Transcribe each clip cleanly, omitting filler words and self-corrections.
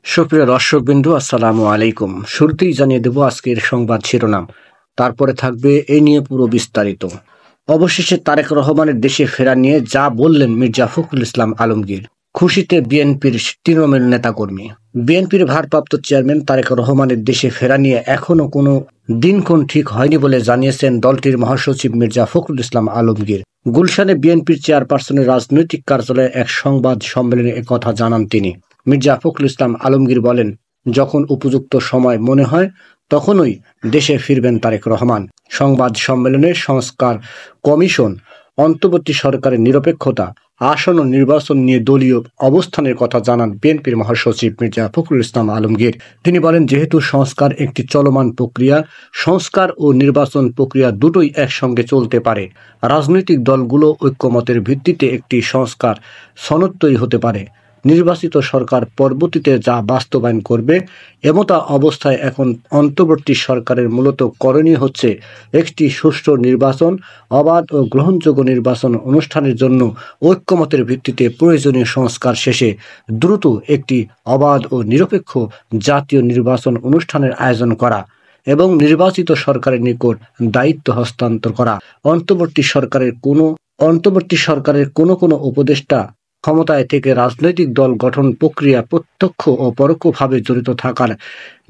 সুপ্রিয় দর্শকবৃন্দ, আসসালামু আলাইকুম। শুরুতেই জানিয়ে দেব আজকের সংবাদ শিরোনাম, তারপরে থাকবে এ নিয়ে পুরো বিস্তারিত। অবশেষে তারেক রহমানের দেশে ফেরা নিয়ে যা বললেন মির্জা ফখরুল ইসলাম আলমগীর। খুশিতে বিএনপির তৃণমূল নেতাকর্মী। বিএনপির ভারপ্রাপ্ত চেয়ারম্যান তারেক রহমানের দেশে ফেরা নিয়ে এখনো কোনো দিনক্ষণ ঠিক হয়নি বলে জানিয়েছেন দলটির মহাসচিব মির্জা ফখরুল ইসলাম আলমগীর। গুলশানে বিএনপির চেয়ারপারসনের রাজনৈতিক কার্যালয়ে এক সংবাদ সম্মেলনে একথা জানান তিনি। মির্জা ফখরুল ইসলাম আলমগীর বলেন, যখন উপযুক্ত সময় মনে হয় তখনই দেশে ফিরবেন তারেক রহমান। সংবাদ সম্মেলনে সংস্কার কমিশন, অন্তর্বর্তী সরকারের নিরপেক্ষতা, আসন্ন নির্বাচন নিয়ে দলীয় অবস্থানের কথা জানান বিএনপির মহাসচিব মির্জা ফখরুল ইসলাম আলমগীর। তিনি বলেন, যেহেতু সংস্কার একটি চলমান প্রক্রিয়া, সংস্কার ও নির্বাচন প্রক্রিয়া দুটোই একসঙ্গে চলতে পারে। রাজনৈতিক দলগুলো ঐক্যমতের ভিত্তিতে একটি সংস্কার সনদ তৈরি হতে পারে। নির্বাচিত সরকার পরবর্তীতে যা বাস্তবায়ন করবে। এমতা অবস্থায় এখন অন্তর্বর্তী সরকারের মূলত করণীয় হচ্ছে একটি সুষ্ঠু নির্বাচন, অবাধ ও গ্রহণযোগ্য নির্বাচন অনুষ্ঠানের জন্য ঐক্যমতের ভিত্তিতে প্রয়োজনীয় সংস্কার শেষে দ্রুত একটি অবাধ ও নিরপেক্ষ জাতীয় নির্বাচন অনুষ্ঠানের আয়োজন করা এবং নির্বাচিত সরকারের নিকট দায়িত্ব হস্তান্তর করা। অন্তর্বর্তী সরকারের কোনো উপদেষ্টা ক্ষমতায় থেকে রাজনৈতিক দল গঠন প্রক্রিয়া প্রত্যক্ষ ও পরোক্ষভাবে জড়িত থাকার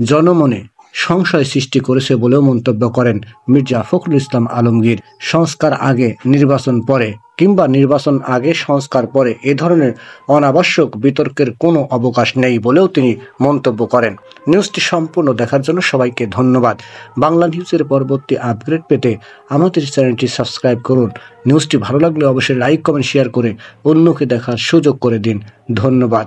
জনমনে সংশয় সৃষ্টি করেছে বলেও মন্তব্য করেন মির্জা ফখরুল ইসলাম আলমগীর। সংস্কার আগে নির্বাচন পরে কিংবা নির্বাচন আগে সংস্কার পরে এ ধরনের অনাবশ্যক বিতর্কের কোনো অবকাশ নেই বলেও তিনি মন্তব্য করেন। নিউজটি সম্পূর্ণ দেখার জন্য সবাইকে ধন্যবাদ। বাংলা নিউজের পরবর্তী আপডেট পেতে আমাদের চ্যানেলটি সাবস্ক্রাইব করুন। নিউজটি ভালো লাগলে অবশ্যই লাইক, কমেন্ট, শেয়ার করে অন্যকে দেখার সুযোগ করে দিন। ধন্যবাদ।